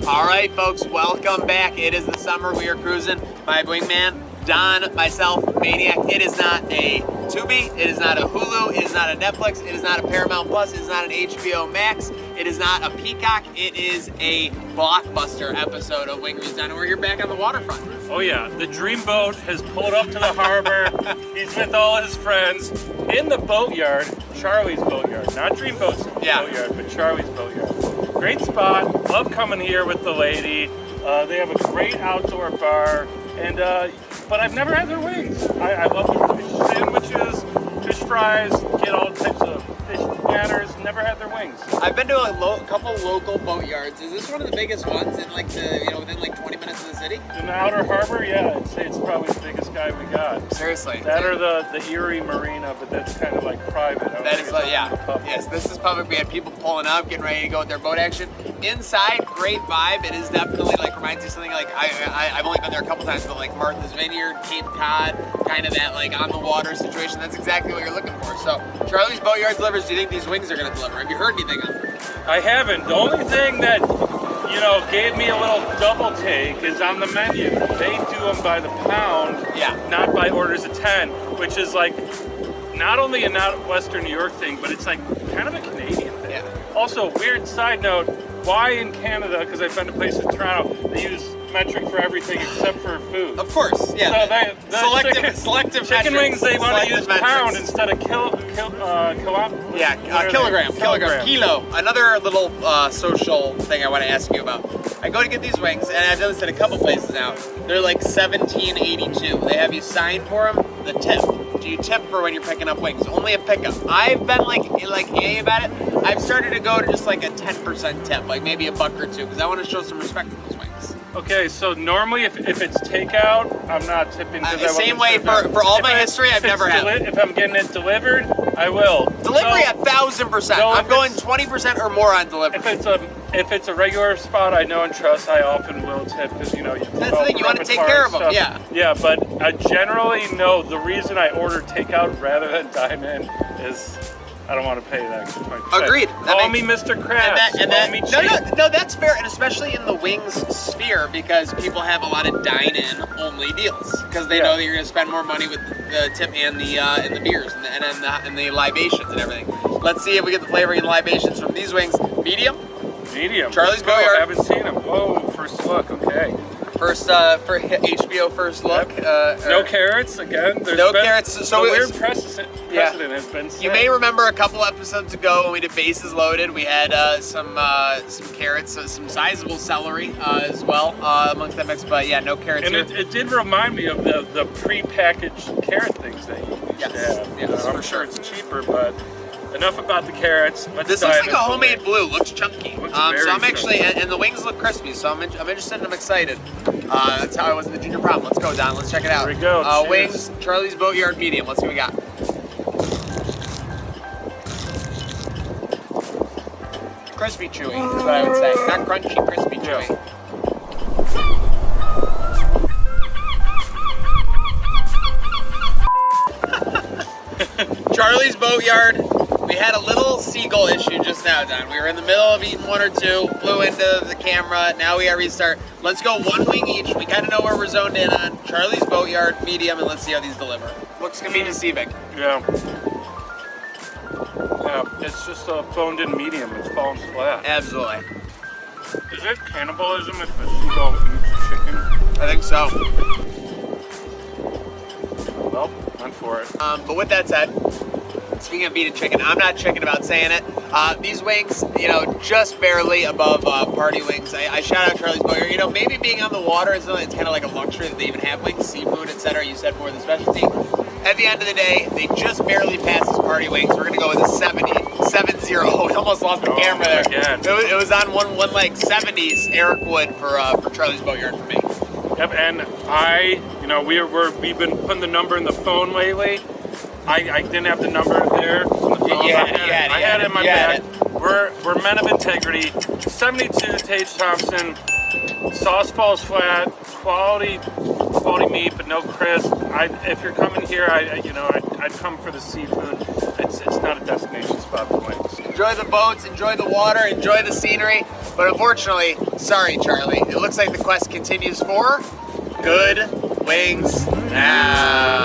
All right, folks, welcome back. It is the summer. We are cruising. My wingman, Don, myself, Maniac. It is not a Tubi. It is not a Hulu. It is not a Netflix. It is not a Paramount Plus. It is not an HBO Max. It is not a Peacock. It is a blockbuster episode of Wing Reads Don. We're here back on the waterfront. Oh yeah, the dreamboat has pulled up to the harbor. He's with all his friends in the boatyard, Charlie's boatyard, not Dreamboat's boatyard, but Charlie's boatyard. Great spot. Love coming here with the lady. They have a great outdoor bar, and but I've never had their wings. I love their fish sandwiches, fish fries, get all types of fish platters. Never had their wings. I've been to a couple local boatyards. Is this one of the biggest ones in like within like 20 minutes of the city? In the outer harbor, yeah, I'd say it's probably the biggest guy we got. Seriously. That or the Erie Marina, but that's kind of like private. That is yes, this is public. We had people pulling up, getting ready to go with their boat action. Inside, great vibe. It is definitely like reminds you of something like I've only been there a couple times, but like Martha's Vineyard, Cape Cod, kind of that like on the water situation. That's exactly what you're looking for. So Charlie's Boatyard delivers. Do you think these wings are going to deliver? Have you heard anything of them? I haven't. The only thing that gave me a little double take is on the menu. They do them by the pound, not by orders of 10, which is like not only a not Western New York thing, but it's like kind of a Canadian thing. Yeah. Also, weird side note, why in Canada, because I've been to places in Toronto, they use metric for everything except for food. Of course, yeah. So selective chicken metrics, wings, they want to use metrics. pound instead of kilogram. Kilo. Another little social thing I want to ask you about. I go to get these wings, and I've done this at a couple places now. They're like $17.82. They have you sign for them. The tip. Do you tip for when you're picking up wings? Only a pickup. I've been like A about it. I've started to go to just like a 10% tip, like maybe $1 or $2, because I want to show some respect to those wings. Okay, so normally if it's takeout, I'm not tipping. Same way for all my history, I've never had it. If I'm getting it delivered, I will. Delivery 1,000%. I'm going 20% or more on delivery. If it's a regular spot I know and trust, I often will tip because you that's the thing, you want to take care of them. Yeah, but I generally know the reason I order takeout rather than dine in is I don't want to pay that extra 20%. Agreed. Call me Mr. Krabs. Call me cheap. No, that's fair, and especially in the wings sphere, because people have a lot of dine-in only deals because they know that you're going to spend more money with the tip and the beers and the libations and everything. Let's see if we get the flavoring and libations from these wings. Medium. Charlie's Boatyard. I haven't seen them. Whoa, first look. Okay. First for HBO first look. No carrots again. No carrots. So weird precedent has been set. You may remember a couple episodes ago when we did Bases Loaded, we had some carrots, some sizable celery as well amongst that mix. But yeah, no carrots and here. It did remind me of the pre-packaged carrot things that you used to have. Yes, I'm sure it's cheaper, but. Enough about the carrots. This looks like a homemade blue. Looks chunky. Looks so I'm actually, and the wings look crispy. So I'm interested and I'm excited. That's how I was in the junior prom. Let's go, Don. Let's check it out. Here we go. Wings, Charlie's Boatyard medium. Let's see what we got. Crispy chewy is what I would say. Not crunchy, crispy chewy. Charlie's Boatyard. We had a little seagull issue just now, Don. We were in the middle of eating one or two, flew into the camera. Now we are restart. Let's go one wing each. We kind of know where we're zoned in on. Charlie's Boatyard, medium, and let's see how these deliver. Looks gonna be deceiving. Yeah, it's just a phoned-in medium. It's falling flat. Absolutely. Is it cannibalism if a seagull eats chicken? I think so. Well, I'm for it. But with that said, speaking of beating chicken, I'm not chicken about saying it. These wings, just barely above party wings. I shout out Charlie's Boatyard. Maybe being on the water is something that's kind of like a luxury that they even have wings, seafood, etc. You said more the specialty. At the end of the day, they just barely passed as party wings. We're gonna go with a 7-0. We almost lost the camera there. Again. It was on one like 70s Eric Wood for Charlie's Boatyard for me. Yep, and we've been putting the number in the phone lately. I didn't have the number there on the phone. I had it in my bag. We're men of integrity. 72 Tage Thompson. Sauce falls flat. Quality meat, but no crisp. If you're coming here, I'd come for the seafood. It's not a destination spot for wings. Enjoy the boats, enjoy the water, enjoy the scenery. But unfortunately, sorry, Charlie. It looks like the quest continues for good wings now.